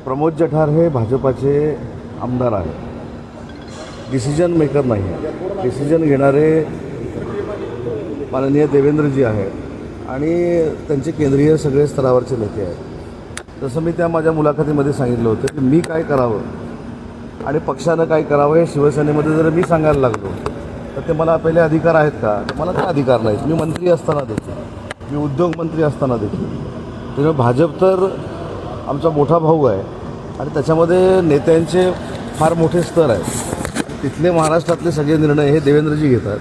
प्रमोद जठार हे भाजपाचे आमदार आहेत. डिसिजन मेकर नाही आहे. डिसिजन घेणारे माननीय देवेंद्रजी आहेत आणि त्यांचे केंद्रीय सगळे स्तरावरचे नेते आहेत. तसं मी त्या माझ्या मुलाखतीमध्ये सांगितलं होतं की मी काय करावं आणि पक्षानं काय करावं हे शिवसेनेमध्ये जर मी सांगायला लागलो तर ते मला पहिले अधिकार आहेत का? तर मला ते अधिकार नाहीत. मी मंत्री असताना देखील, मी उद्योगमंत्री असताना देखील. त्यामुळे भाजप तर आमचा मोठा भाऊ आहे आणि त्याच्यामध्ये नेत्यांचे फार मोठे स्तर आहेत. तिथले महाराष्ट्रातले सगळे निर्णय हे देवेंद्रजी घेतात.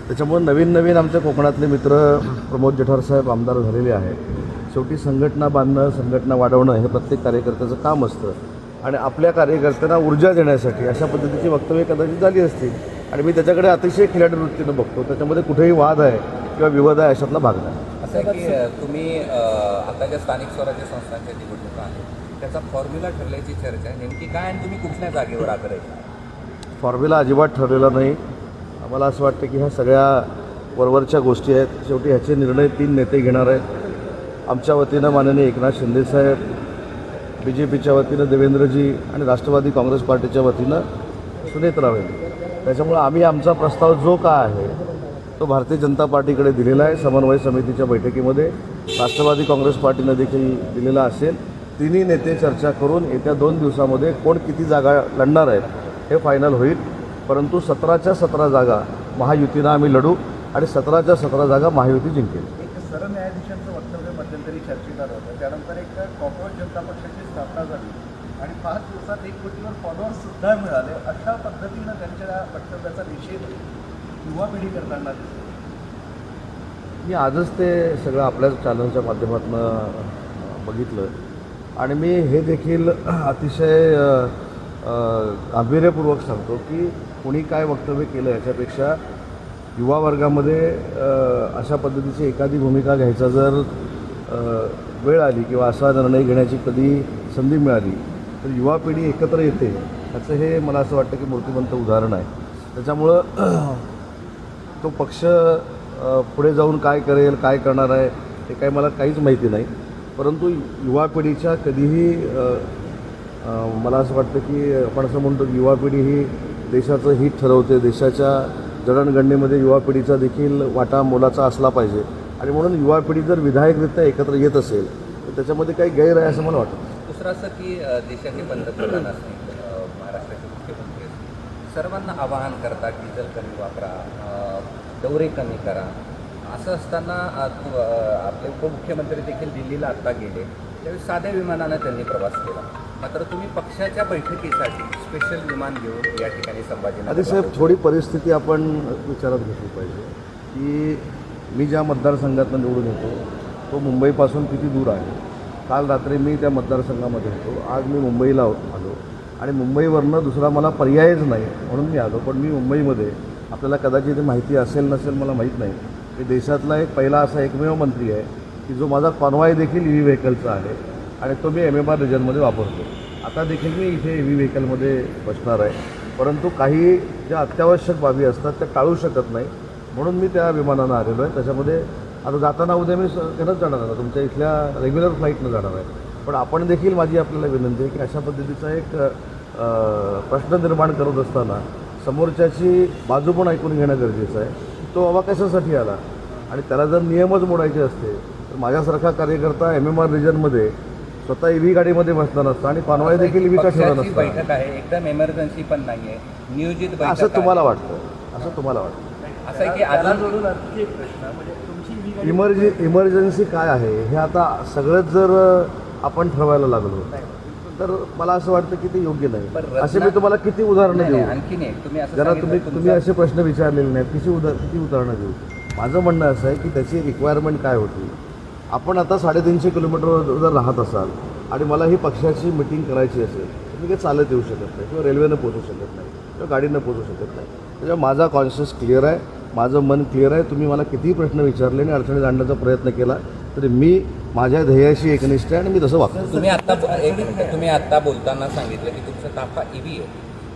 त्याच्यामुळे नवीन आमच्या कोकणातले मित्र प्रमोद जठार साहेब आमदार झालेले आहेत. शेवटी संघटना बांधणं, संघटना वाढवणं हे प्रत्येक कार्यकर्त्याचं काम असतं आणि आपल्या कार्यकर्त्यांना ऊर्जा देण्यासाठी अशा पद्धतीची वक्तव्य कदाचित झाली असतील आणि मी त्याच्याकडे अतिशय खिलाडी वृत्तीनं बघतो. त्याच्यामध्ये कुठेही वाद आहे किंवा विवाद आहे अशातला भाग नाही. असं आहे की तुम्ही आता ज्या स्थानिक स्वराज्य संस्थांच्या निवडणुका आहेत त्याचा फॉर्म्युला ठरल्याची चर्चा आहे. नेमकी काय आणि तुम्ही कुठल्या जागेवर आग्रही? फॉर्म्युला अजिबात ठरलेला नाही. आम्हाला असं वाटतं की ह्या सगळ्या वरवरच्या गोष्टी आहेत. शेवटी ह्याचे निर्णय 3 नेते घेणार आहेत. आमच्या वतीनं माननीय एकनाथ शिंदेसाहेब, BJPच्या वतीनं देवेंद्रजी आणि राष्ट्रवादी काँग्रेस पार्टीच्या वतीनं सुनेत्रा वहिनी. त्याच्यामुळं आम्ही आमचा प्रस्ताव जो काय आहे तो भारतीय जनता पार्टीकडे दिलेला आहे. समन्वय समितीच्या बैठकीमध्ये राष्ट्रवादी काँग्रेस पार्टीनं देखील दिलेला असेल. तिन्ही नेते चर्चा करून येत्या 2 दिवसामध्ये कोण किती जागा लढणार आहेत हे फायनल होईल. परंतु 17च्या 17 जागा महायुतीनं आम्ही लढू आणि 17च्या 17 जागा महायुती जिंकेल. एक सरन्यायाधीशांचं वक्तव्य मध्यंतरी चर्चेत आलं होतं. त्यानंतर एक कॉकरोच जनता पक्षाची स्थापना झाली आणि 5 दिवसात 1 कोटीवर फॉलोअर्ससुद्धा मिळाले. अशा पद्धतीनं त्यांच्या वक्तव्याचा निषेध युवा पिढी करताना दिसतो. मी आजच ते सगळं आपल्या चॅनलच्या माध्यमातून बघितलं आणि मी हे देखील अतिशय गांभीर्यपूर्वक सांगतो की कोणी काय वक्तव्य केलं याच्यापेक्षा युवा वर्गामध्ये अशा पद्धतीची एखादी भूमिका घ्यायचा जर वेळ आली किंवा असा निर्णय घेण्याची कधी संधी मिळाली तर युवा पिढी एकत्र येते. ह्याचं हे मला असं वाटतं की मूर्तिमंत उदाहरण आहे. त्याच्यामुळं तो पक्ष पुढे जाऊन काय करेल, काय करणार आहे हे काही मला काहीच माहिती नाही. परंतु युवा पिढीच्या कधीही मला असं वाटतं की आपण असं म्हणतो की युवा पिढी ही देशाचं हित ठरवते. देशाच्या जडणघडणीमध्ये युवा पिढीचा देखील वाटा मोलाचा असला पाहिजे आणि म्हणून युवा पिढी जर विधायकरित्या एकत्र येत असेल तर त्याच्यामध्ये काही गैर आहे असं मला वाटतं. दुसरं असं की देशाचे पंतप्रधान असतील, महाराष्ट्राचे मुख्यमंत्री असतील, सर्वांना आवाहन करतात डिझेल कमी वापरा, दौरे कमी करा. असं असताना आपले उपमुख्यमंत्री देखील दिल्लीला आत्ता गेले. त्यावेळी साध्या विमानानं त्यांनी प्रवास केला. मात्र तुम्ही पक्षाच्या बैठकीसाठी स्पेशल विमान घेऊन या ठिकाणी संभाजी. आधी साहेब थोडी परिस्थिती आपण विचारात घेतली पाहिजे की मी ज्या मतदारसंघातून निवडून येतो तो मुंबईपासून किती दूर आहे. काल रात्री मी त्या मतदारसंघामध्ये होतो. आज मी मुंबईला आलो आणि मुंबईवरनं दुसरा मला पर्यायच नाही म्हणून मी आलो. पण मी मुंबईमध्ये आपल्याला कदाचित माहिती असेल नसेल मला माहीत नाही की देशातला एक पहिला असा एकमेव मंत्री आहे की जो माझा कॉन्वॉय देखील EV व्हेकलचा आहे आणि तो मी MMR रिजनमध्ये वापरतो. आता देखील मी इथे EV व्हेकलमध्ये बसणार आहे. परंतु काही ज्या अत्यावश्यक बाबी असतात त्या टाळू शकत नाही म्हणून मी त्या विमानानं आलेलो आहे. त्याच्यामध्ये आता जाताना उद्या मी त्यानंच जाणार आहे, तुमच्या इथल्या रेग्युलर फ्लाईटनं जाणार आहे. पण आपण देखील माझी आपल्याला विनंती आहे की अशा पद्धतीचा एक प्रश्न निर्माण करत असताना समोरच्याची बाजू पण ऐकून घेणं गरजेचं आहे. तो बाबा कशासाठी आला आणि त्याला जर नियमच मोडायचे असते तर माझ्यासारखा कार्यकर्ता MMR रिजनमध्ये स्वतः EV गाडीमध्ये बसला नसता आणि कॉन्वॉय देखील EV का ठेवला नसता. बैठक आहे, एकदम एमर्जन्सी पण नाही आहे, नियोजित बैठक असं तुम्हाला वाटतं? असं तुम्हाला वाटतं? असं आहे की अजून जोडून आणखी एक प्रश्न म्हणजे तुमची इमर्जन्सी काय आहे हे आता सगळंच जर आपण ठरवायला लागलो तर मला असं वाटतं की ते योग्य नाही. असे मी तुम्हाला किती उदाहरणं देऊ? आणखी नाही तुम्ही असं जरा सांगितलं तुम्ही असे प्रश्न विचारलेले नाहीत. किती उदाहरणं देऊ? माझं म्हणणं असं आहे की त्याची रिक्वायरमेंट काय होती. आपण आता 350 किलोमीटरवर जर राहत असाल आणि मला ही पक्षाची मिटिंग करायची असेल तर मी काही चालत येऊ शकत नाही किंवा रेल्वेनं पोहोचू शकत नाही किंवा गाडीनं पोहोचू शकत नाही. त्याच्यामुळे माझा कॉन्शियस क्लिअर आहे, माझं मन क्लिअर आहे. तुम्ही मला कितीही प्रश्न विचारले आणि अडचणी जाणण्याचा प्रयत्न केला तरी मी माझ्या ध्येयाशी एकनिष्ठ आहे आणि मी तसं वागतो. तुम्ही आत्ता बोलताना सांगितलं की तुमचा ताफा EV आहे.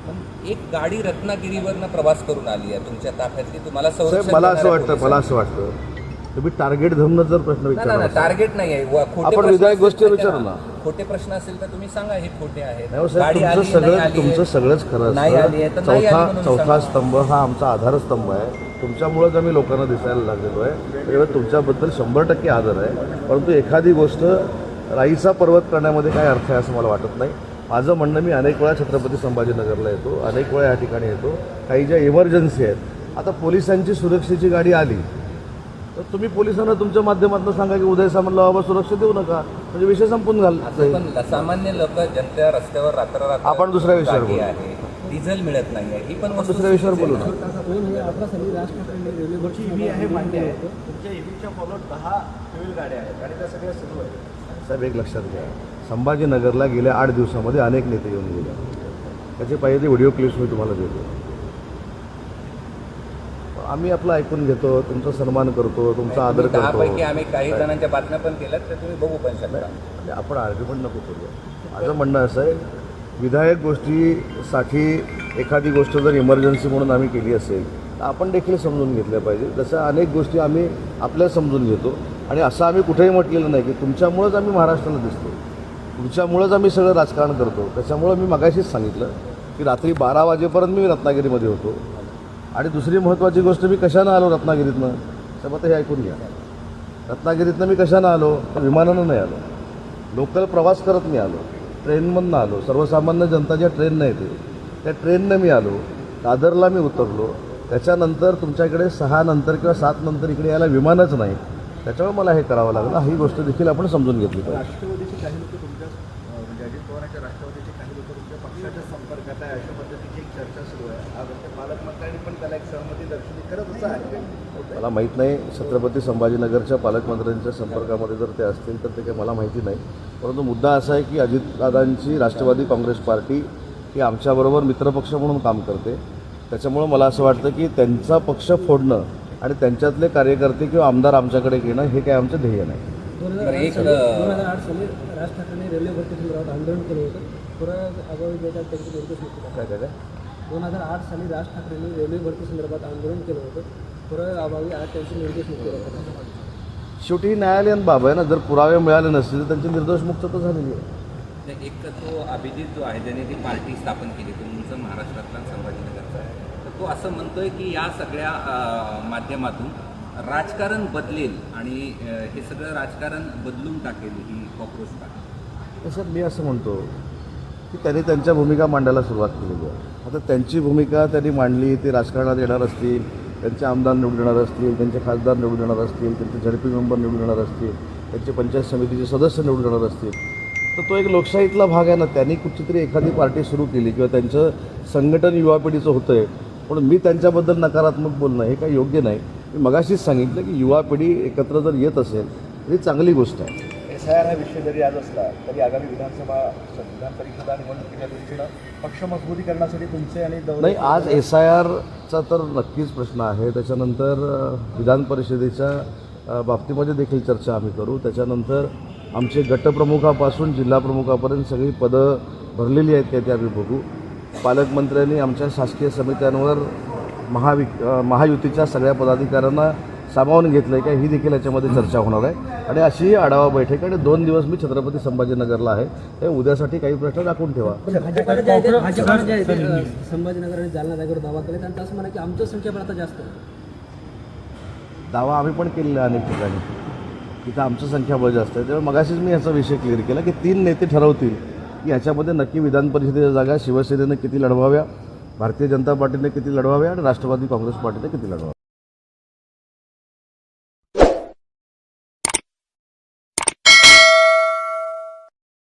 पण एक गाडी रत्नागिरीवरनं प्रवास करून आली आहे तुमच्या ताफ्यातली. तुम्हाला मला असं वाटतं तुम्ही टार्गेट धरून जर प्रश्न विचारला टार्गेट नाही आहे. आपण विधायक गोष्टी विचारू ना. खोटे प्रश्न असेल तर तुम्ही सांगा हे खोटे आहेत. नाही हो साहेब, गाडी तुमचं आली, सगळं नाही आली तुमचं आहे. सगळंच खरं नाही आली आहे तर असतं. नाही आली म्हणून चौथा सांगा. स्तंभ हा आमचा आधारस्तंभ आहे. तुमच्यामुळेच आम्ही लोकांना दिसायला लागलेलो आहे. तेव्हा तुमच्याबद्दल 100% आदर आहे. परंतु एखादी गोष्ट राईचा पर्वत करण्यामध्ये काय अर्थ आहे असं मला वाटत नाही. माझं म्हणणं, मी अनेक वेळा छत्रपती संभाजीनगरला येतो, अनेक वेळा या ठिकाणी येतो. काही ज्या इमर्जन्सी आहेत, आता पोलिसांची सुरक्षेची गाडी आली तर तुम्ही पोलिसांना तुमच्या माध्यमातून सांगा की उदय सामंतला बाबा सुरक्षा देऊ नका, म्हणजे विषय संपून असं घाल. पण सामान्य लोक जनता रस्त्यावर रात्र आपण दुसऱ्या विषयावर बोलू. आहे, डिझेल मिळत नाही आहे, ही पण आपण दुसऱ्या विषयावर बोलू ना. 2018 साली राज ठाकरेंनी रेल्वे तुमची ईव्ही आहे, मान्य आहे. तुमच्या ईव्हीच्या फॉलोट 10 फ्युएल गाड्या आहेत आणि त्या सगळ्या सुरू आहेत. साहेब एक लक्षात घ्या, संभाजीनगरला गेल्या 8 दिवसामध्ये अनेक नेते येऊन गेले. त्याचे पाहिजे ते व्हिडिओ क्लिप्स मी तुम्हाला देतो. आम्ही आपलं ऐकून घेतो, तुमचा सन्मान करतो, तुमचा आदर करतो. 10 पैकी आम्ही काही जणांच्या बातम्या पण केल्यात, तर तुम्ही बघू पण शकता. म्हणजे आपण आर्ग्युमेंट नको करूया. माझं म्हणणं असं आहे, विधायक गोष्टीसाठी एखादी गोष्ट जर इमर्जन्सी म्हणून आम्ही केली असेल तर आपण देखील समजून घेतल्या पाहिजे. तसं अनेक गोष्टी आम्ही आपल्या समजून घेतो आणि असं आम्ही कुठेही म्हटलेलं नाही की तुमच्यामुळंच आम्ही महाराष्ट्राला दिसतो, तुमच्यामुळंच आम्ही सगळं राजकारण करतो. त्याच्यामुळं मी मगाशीच सांगितलं की रात्री 12 वाजेपर्यंत मी रत्नागिरीमध्ये होतो. आणि दुसरी महत्त्वाची गोष्ट, मी कशानं आलो रत्नागिरीतनं, तर मग हे ऐकून घ्या. रत्नागिरीतनं मी कशानं आलो, तर विमानानं नाही आलो, लोकल प्रवास करत मी आलो, ट्रेनमधनं आलो. सर्वसामान्य जनता ज्या ट्रेननं येते त्या ट्रेननं मी आलो. दादरला मी उतरलो. त्याच्यानंतर तुमच्याकडे 6 नंतर किंवा 7 नंतर इकडे यायला विमानच नाही. त्याच्यामुळे मला हे करावं लागलं. ही गोष्ट देखील आपण समजून घेतली पाहिजे. राष्ट्रवादीचे काही लोक तुमच्या म्हणजे अजित पवारांच्या राष्ट्रवादीचे काही लोक तुमच्या पक्षाच्या संपर्कात आहे, अशा पद्धतीची एक चर्चा सुरू आहे. आज आमच्या पालकमंत्र्यांनी पण त्याला एक सहमती दर्शवली. खरंच असं आहे? मला माहीत नाही, छत्रपती संभाजीनगरच्या पालकमंत्र्यांच्या संपर्कामध्ये जर ते असतील तर ते काही मला माहिती नाही. परंतु मुद्दा असा आहे की अजितदादांची राष्ट्रवादी काँग्रेस पार्टी ही आमच्याबरोबर मित्रपक्ष म्हणून काम करते. त्याच्यामुळं मला असं वाटतं की त्यांचा पक्ष फोडणं आणि त्यांच्यातले कार्यकर्ते किंवा आमदार आमच्याकडे घेणं हे काय आमचं ध्येय नाही. 2008 साली राज ठाकरेंनी रेल्वे भरती संदर्भात आंदोलन केलं होतं. पुराव्या अभावी त्याच्यात त्यांची निर्देश मुक्त काय काय काय 2008 साली राज ठाकरेंनी रेल्वे भरती संदर्भात आंदोलन केलं होतं. पुराव्या अभावी आज त्यांची निर्देश मुक्त करतात. शेवटी ही न्यायालयीन बाब आहे ना. जर पुरावे मिळाले नसतील तर त्यांची निर्दोष मुक्तता झालेली आहे. एक तो अभिजित जो आहे ज्याने ती पार्टी स्थापन केली, तो तुमचं महाराष्ट्रातला संभाजीनगरचा आहे, तर तो असं म्हणतोय की या सगळ्या माध्यमातून राजकारण बदलेल आणि हे सगळं राजकारण बदलून टाकेल ही कॉक्रोच पार्टी. सर मी असं म्हणतो की त्यांनी त्यांच्या भूमिका मांडायला सुरुवात केलेली आहे. आता त्यांची भूमिका त्यांनी मांडली, ते राजकारणात येणार असतील, त्यांचे आमदार निवडून येणार असतील, त्यांचे खासदार निवडून येणार असतील, त्यांचे झडपी मेंबर निवडून येणार असतील, त्यांचे पंचायत समितीचे सदस्य निवडून येणार असतील, तर तो एक लोकशाहीतला भाग आहे ना. त्यांनी कुठलीतरी एखादी पार्टी सुरू केली किंवा त्यांचं संघटन युवा पिढीचं होतं आहे म्हणून मी त्यांच्याबद्दल नकारात्मक बोलणं हे काही योग्य नाही. मी मगाशीच सांगितलं की युवा पिढी एकत्र जर येत असेल तर ही चांगली गोष्ट आहे. SIR हा विषय जरी आज असला तरी आगामी विधान परिषदा निवडणुकीच्या दृष्टीनं पक्ष मजबूतीकरणासाठी तुमचे आणि नाही, आज SIRचा तर नक्कीच प्रश्न आहे. त्याच्यानंतर विधान परिषदेच्या बाबतीमध्ये देखील चर्चा आम्ही करू. त्याच्यानंतर आमचे गटप्रमुखापासून जिल्हाप्रमुखापर्यंत सगळी पदं भरलेली आहेत का ते आम्ही बघू. पालकमंत्र्यांनी आमच्या शासकीय समित्यांवर महायुतीच्या सगळ्या पदाधिकाऱ्यांना सामावून घेतलं आहे का ही देखील याच्यामध्ये चर्चा होणार आहे. आणि अशी आढावा बैठक आणि 2 दिवस मी छत्रपती संभाजीनगरला आहे. ते उद्यासाठी काही प्रश्न राखून ठेवा. भाजपाने जे आहे संभाजीनगर आणि जालना जागेवर दावा केला त्यांचं असं म्हणा की आमचं संख्याबळ आता जास्त आहे. दावा आम्ही पण केलेला आहे अनेक ठिकाणी, तिथं आमचं संख्याबळ जास्त आहे. त्यामुळे मगाशीच मी याचा विषय क्लिअर केला की 3 नेते ठरवतील की ह्याच्यामध्ये नक्की विधान परिषदेच्या जागा शिवसेनेनं किती लढवाव्या, भारतीय जनता पार्टीने किती लढवाव्या आणि राष्ट्रवादी काँग्रेस पार्टीने किती लढवाव्या.